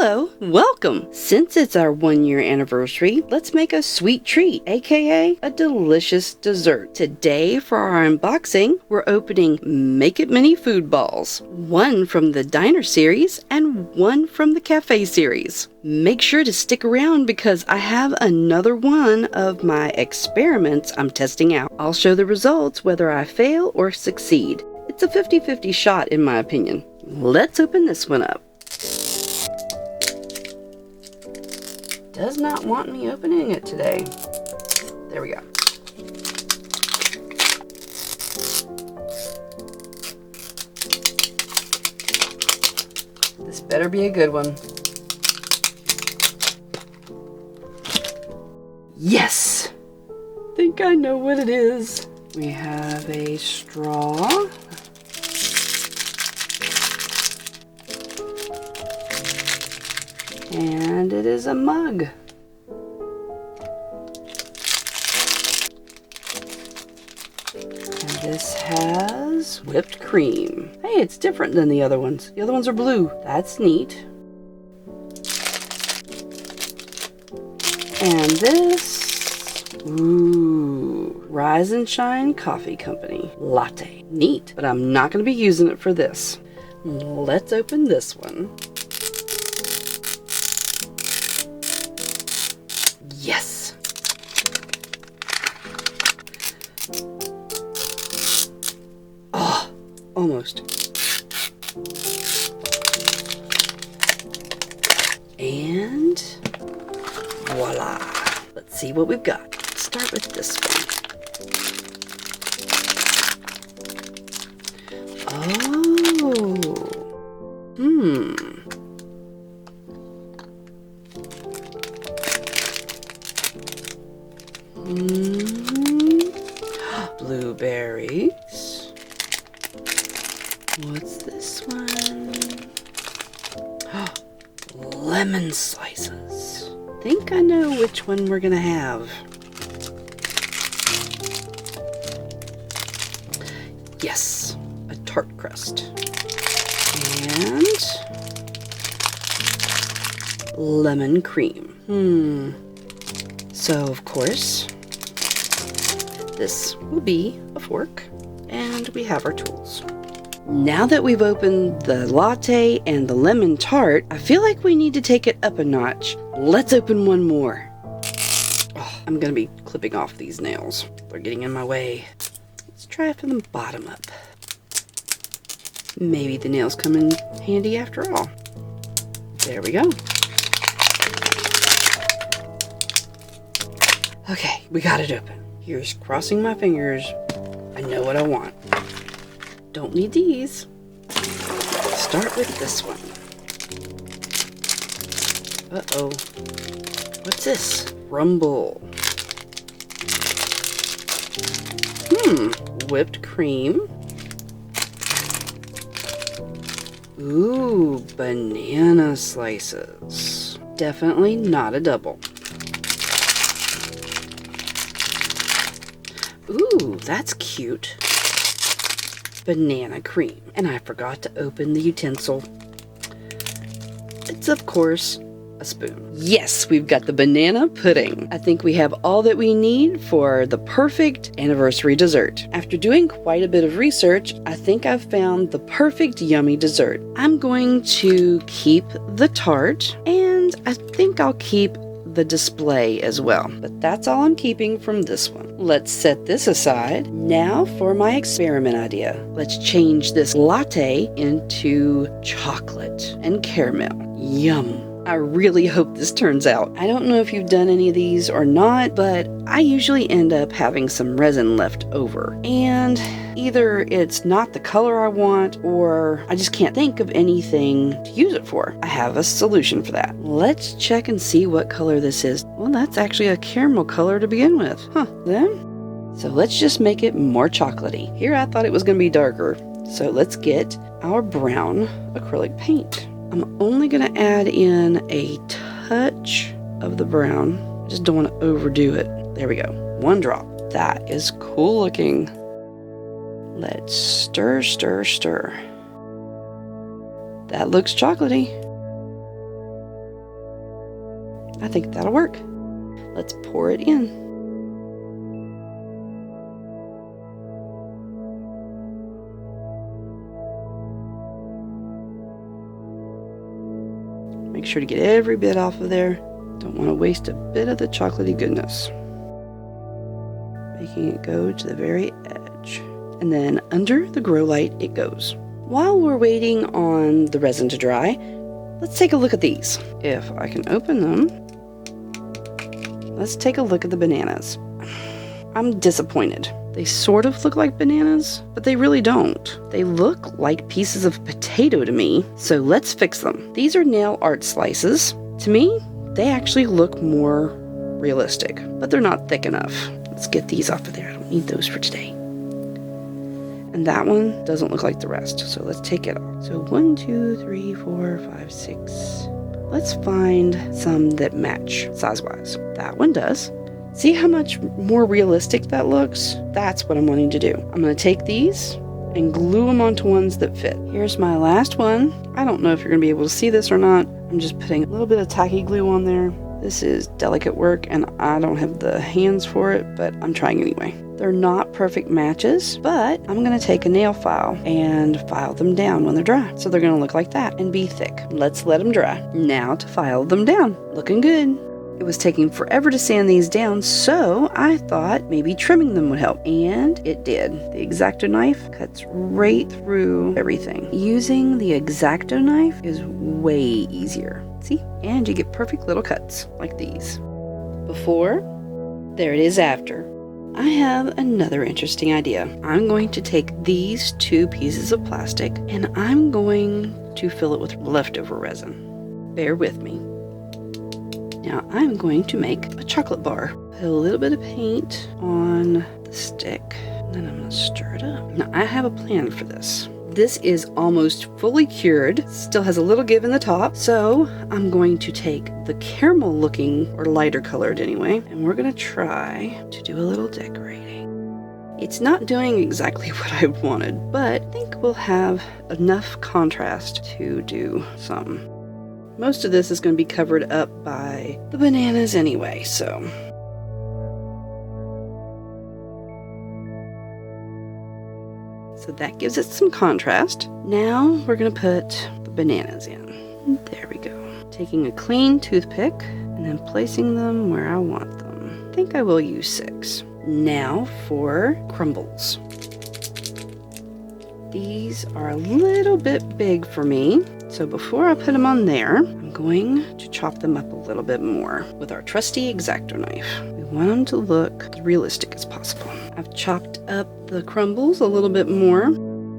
Hello, welcome! Since it's our 1-year anniversary, let's make a sweet treat, aka a delicious dessert. Today for our unboxing, we're opening Make It Mini food balls. One from the Diner series and one from the Cafe series. Make sure to stick around because I have another one of my experiments I'm testing out. I'll show the results whether I fail or succeed. It's a 50-50 shot in my opinion. Let's open this one up. Does not want me opening it today. There we go. This better be a good one. Yes! Think I know what it is. We have a straw. And it is a mug. And this has whipped cream. Hey, it's different than the other ones. The other ones are blue. That's neat. And this, ooh, Rise and Shine Coffee Company latte. Neat, but I'm not going to be using it for this. Let's open this one. Yes. Oh, almost. And voila. Let's see what we've got. Let's start with this one. Blueberries. What's this one? Lemon slices. Think I know which one we're gonna have. Yes, a tart crust. And lemon cream. So of course, this will be a fork, and we have our tools. Now that we've opened the latte and the lemon tart, I feel like we need to take it up a notch. Let's open one more. Oh, I'm gonna be clipping off these nails. They're getting in my way. Let's try it from the bottom up. Maybe the nails come in handy after all. There we go. Okay, we got it open. Here's crossing my fingers. I know what I want. Don't need these. Start with this one. Uh-oh. What's this? Rumble. Whipped cream. Ooh, banana slices. Definitely not a double. Ooh, that's cute. Banana cream. And I forgot to open the utensil. It's, of course, a spoon. Yes, we've got the banana pudding. I think we have all that we need for the perfect anniversary dessert. After doing quite a bit of research, I think I've found the perfect yummy dessert. I'm going to keep the tart, and I think I'll keep the display as well, but that's all I'm keeping from this one. Let's set this aside. Now for my experiment idea. Let's change this latte into chocolate and caramel. Yum. I really hope this turns out. I don't know if you've done any of these or not, but I usually end up having some resin left over. And either it's not the color I want, or I just can't think of anything to use it for. I have a solution for that. Let's check and see what color this is. Well, that's actually a caramel color to begin with. So let's just make it more chocolatey. Here I thought it was going to be darker. So let's get our brown acrylic paint. I'm only going to add in a touch of the brown. I just don't want to overdo it. There we go. One drop. That is cool looking. Let's stir, stir, stir. That looks chocolatey. I think that'll work. Let's pour it in. Make sure to get every bit off of there. Don't want to waste a bit of the chocolatey goodness. Making it go to the very edge. And then under the grow light it goes. While we're waiting on the resin to dry, let's take a look at these. If I can open them, let's take a look at the bananas. I'm disappointed. They sort of look like bananas, but they really don't. They look like pieces of potato to me, so let's fix them. These are nail art slices. To me, they actually look more realistic, but they're not thick enough. Let's get these off of there. I don't need those for today. And that one doesn't look like the rest, so let's take it off. So 1, 2, 3, 4, 5, 6. Let's find some that match size-wise. That one does. See how much more realistic that looks? That's what I'm wanting to do. I'm going to take these and glue them onto ones that fit. Here's my last one. I don't know if you're going to be able to see this or not. I'm just putting a little bit of tacky glue on there. This is delicate work and I don't have the hands for it, but I'm trying anyway. They're not perfect matches, but I'm going to take a nail file and file them down when they're dry. So they're going to look like that and be thick. Let's let them dry. Now to file them down. Looking good. It was taking forever to sand these down, so I thought maybe trimming them would help. And it did. The X-Acto knife cuts right through everything. Using the X-Acto knife is way easier. See? And you get perfect little cuts like these. Before, there it is after. I have another interesting idea. I'm going to take these 2 pieces of plastic and I'm going to fill it with leftover resin. Bear with me. Now I'm going to make a chocolate bar. Put a little bit of paint on the stick and then I'm going to stir it up. Now I have a plan for this. This is almost fully cured, still has a little give in the top, so I'm going to take the caramel looking, or lighter colored anyway, and we're going to try to do a little decorating. It's not doing exactly what I wanted, but I think we'll have enough contrast to do some. Most of this is going to be covered up by the bananas anyway, so. So that gives it some contrast. Now we're going to put the bananas in. There we go. Taking a clean toothpick and then placing them where I want them. I think I will use 6. Now for crumbles. These are a little bit big for me. So before I put them on there, I'm going to chop them up a little bit more with our trusty X-Acto knife. We want them to look as realistic as possible. I've chopped up the crumbles a little bit more.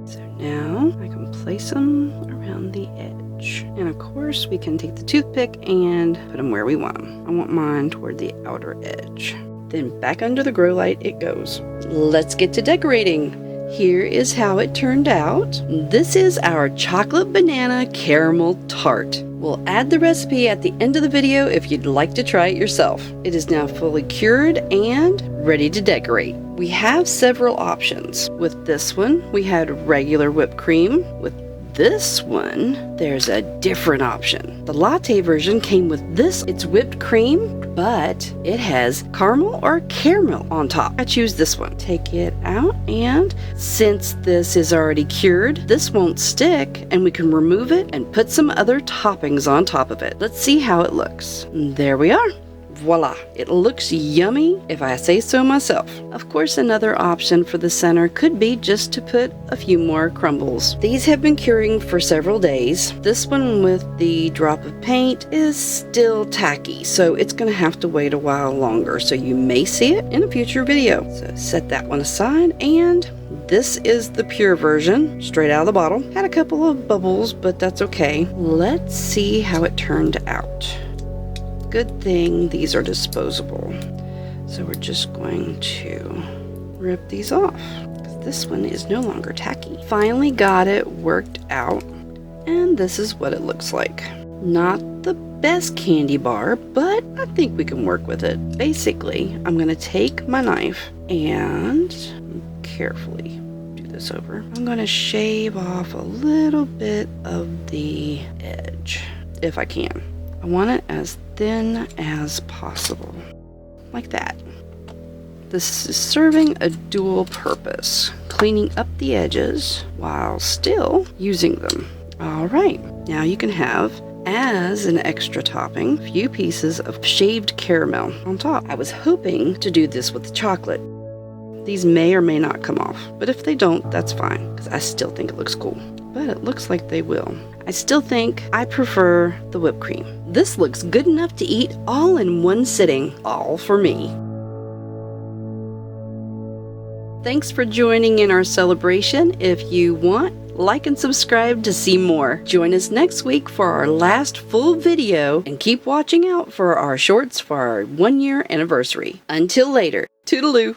So now I can place them around the edge. And of course we can take the toothpick and put them where we want them. I want mine toward the outer edge. Then back under the grow light it goes. Let's get to decorating. Here is how it turned out. This is our chocolate banana caramel tart. We'll add the recipe at the end of the video if you'd like to try it yourself. It is now fully cured and ready to decorate. We have several options. With this one, we had regular whipped cream. With this one, there's a different option. The latte version came with this. It's whipped cream, but it has caramel or caramel on top. I choose this one. Take it out, and since this is already cured, this won't stick, and we can remove it and put some other toppings on top of it. Let's see how it looks. There we are. Voila, it looks yummy if I say so myself. Of course, another option for the center could be just to put a few more crumbles. These have been curing for several days. This one with the drop of paint is still tacky, so it's going to have to wait a while longer, so you may see it in a future video. So set that one aside, and this is the pure version, straight out of the bottle. Had a couple of bubbles, but that's okay. Let's see how it turned out. Good thing these are disposable. So we're just going to rip these off, because this one is no longer tacky. Finally got it worked out, and this is what it looks like. Not the best candy bar, but I think we can work with it. Basically, I'm going to take my knife and carefully do this over. I'm going to shave off a little bit of the edge, if I can. I want it as thin as possible, like that. This is serving a dual purpose, cleaning up the edges while still using them. All right, now you can have, as an extra topping, a few pieces of shaved caramel on top. I was hoping to do this with chocolate. These may or may not come off, but if they don't, that's fine, because I still think it looks cool. But it looks like they will. I still think I prefer the whipped cream. This looks good enough to eat all in one sitting, all for me. Thanks for joining in our celebration. If you want, like and subscribe to see more. Join us next week for our last full video, and keep watching out for our shorts for our 1-year anniversary. Until later, toodaloo.